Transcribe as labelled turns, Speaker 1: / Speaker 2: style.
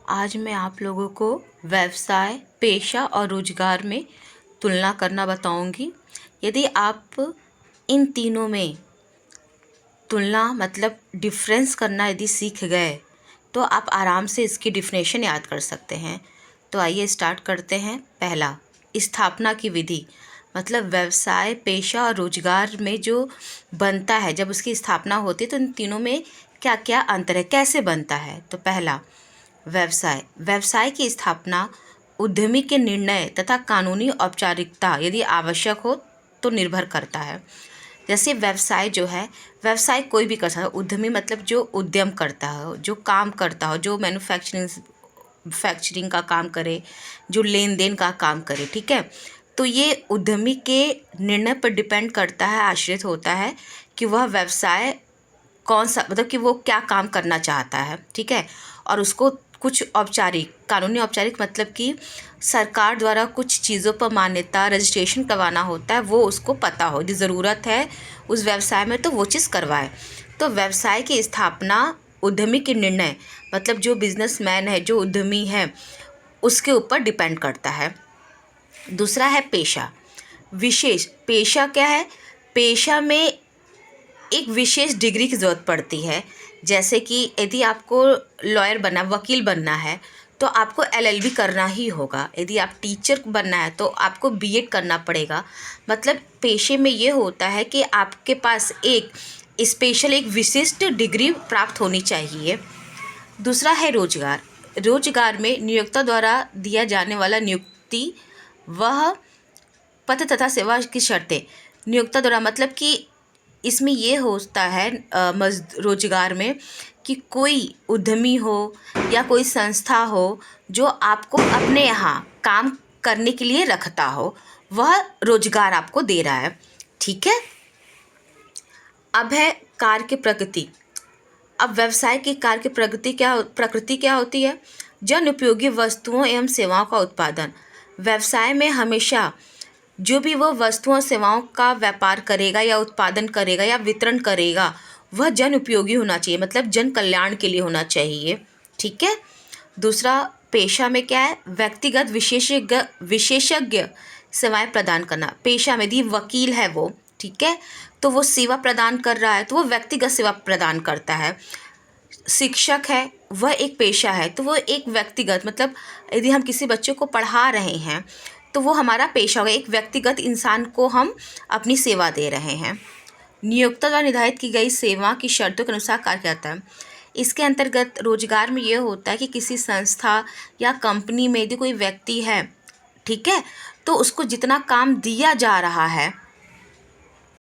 Speaker 1: आज मैं आप लोगों को व्यवसाय, पेशा और रोजगार में तुलना करना बताऊंगी। यदि आप इन तीनों में तुलना मतलब डिफरेंस करना यदि सीख गए तो आप आराम से इसकी डिफिनेशन याद कर सकते हैं। तो आइए स्टार्ट करते हैं। पहला, स्थापना की विधि, मतलब व्यवसाय, पेशा और रोजगार में जो बनता है, जब उसकी स्थापना होती है तो इन तीनों में क्या क्या अंतर है, कैसे बनता है। तो पहला, व्यवसाय। व्यवसाय की स्थापना उद्यमी के निर्णय तथा कानूनी औपचारिकता यदि आवश्यक हो तो निर्भर करता है। जैसे व्यवसाय जो है, व्यवसाय कोई भी कर सकता है। उद्यमी मतलब जो उद्यम करता हो, जो काम करता हो, जो मैन्युफैक्चरिंग का काम करे, जो लेन देन का काम करे, ठीक है। तो ये उद्यमी के निर्णय पर डिपेंड करता है, आश्रित होता है कि वह व्यवसाय कौन सा, मतलब कि वो क्या काम करना चाहता है, ठीक है। और उसको कुछ औपचारिक, कानूनी औपचारिक मतलब कि सरकार द्वारा कुछ चीज़ों पर मान्यता, रजिस्ट्रेशन करवाना होता है, वो उसको पता हो, यदि ज़रूरत है उस व्यवसाय में तो वो चीज़ करवाए। तो व्यवसाय की स्थापना उद्यमी के निर्णय, मतलब जो बिजनेसमैन है, जो उद्यमी है, उसके ऊपर डिपेंड करता है। दूसरा है पेशा। विशेष पेशा क्या है? पेशा में एक विशेष डिग्री की ज़रूरत पड़ती है। जैसे कि यदि आपको लॉयर बनना, वकील बनना है तो आपको एलएलबी करना ही होगा। यदि आप टीचर बनना है तो आपको बीएड करना पड़ेगा। मतलब पेशे में ये होता है कि आपके पास एक स्पेशल, एक विशिष्ट डिग्री प्राप्त होनी चाहिए। दूसरा है रोजगार। रोजगार में नियोक्ता द्वारा दिया जाने वाला नियुक्ति, वह पद तथा सेवा की शर्तें। नियोक्ता द्वारा मतलब कि इसमें ये होता है रोजगार में कि कोई उद्यमी हो या कोई संस्था हो जो आपको अपने यहाँ काम करने के लिए रखता हो, वह रोजगार आपको दे रहा है, ठीक है। अब है कार्य की प्रकृति। अब व्यवसाय की कार्य की प्रकृति क्या होती है? जन उपयोगी वस्तुओं एवं सेवाओं का उत्पादन। व्यवसाय में हमेशा जो भी वो वस्तुओं सेवाओं का व्यापार करेगा या उत्पादन करेगा या वितरण करेगा, वह जन उपयोगी होना चाहिए, मतलब जन कल्याण के लिए होना चाहिए, ठीक है। दूसरा, पेशा में क्या है? व्यक्तिगत विशेषज्ञ सेवाएं प्रदान करना। पेशा में यदि वकील है वो, ठीक है, तो वो सेवा प्रदान कर रहा है तो वो व्यक्तिगत सेवा प्रदान करता है। शिक्षक है, वह एक पेशा है तो वो एक व्यक्तिगत, मतलब यदि हम किसी बच्चे को पढ़ा रहे हैं तो वो हमारा पेशा होगा, एक व्यक्तिगत इंसान को हम अपनी सेवा दे रहे हैं। नियोक्ता द्वारा निर्धारित की गई सेवा की शर्तों के अनुसार कार्य करता है। इसके अंतर्गत रोजगार में ये होता है कि किसी संस्था या कंपनी में यदि कोई व्यक्ति है, ठीक है, तो उसको जितना काम दिया जा रहा है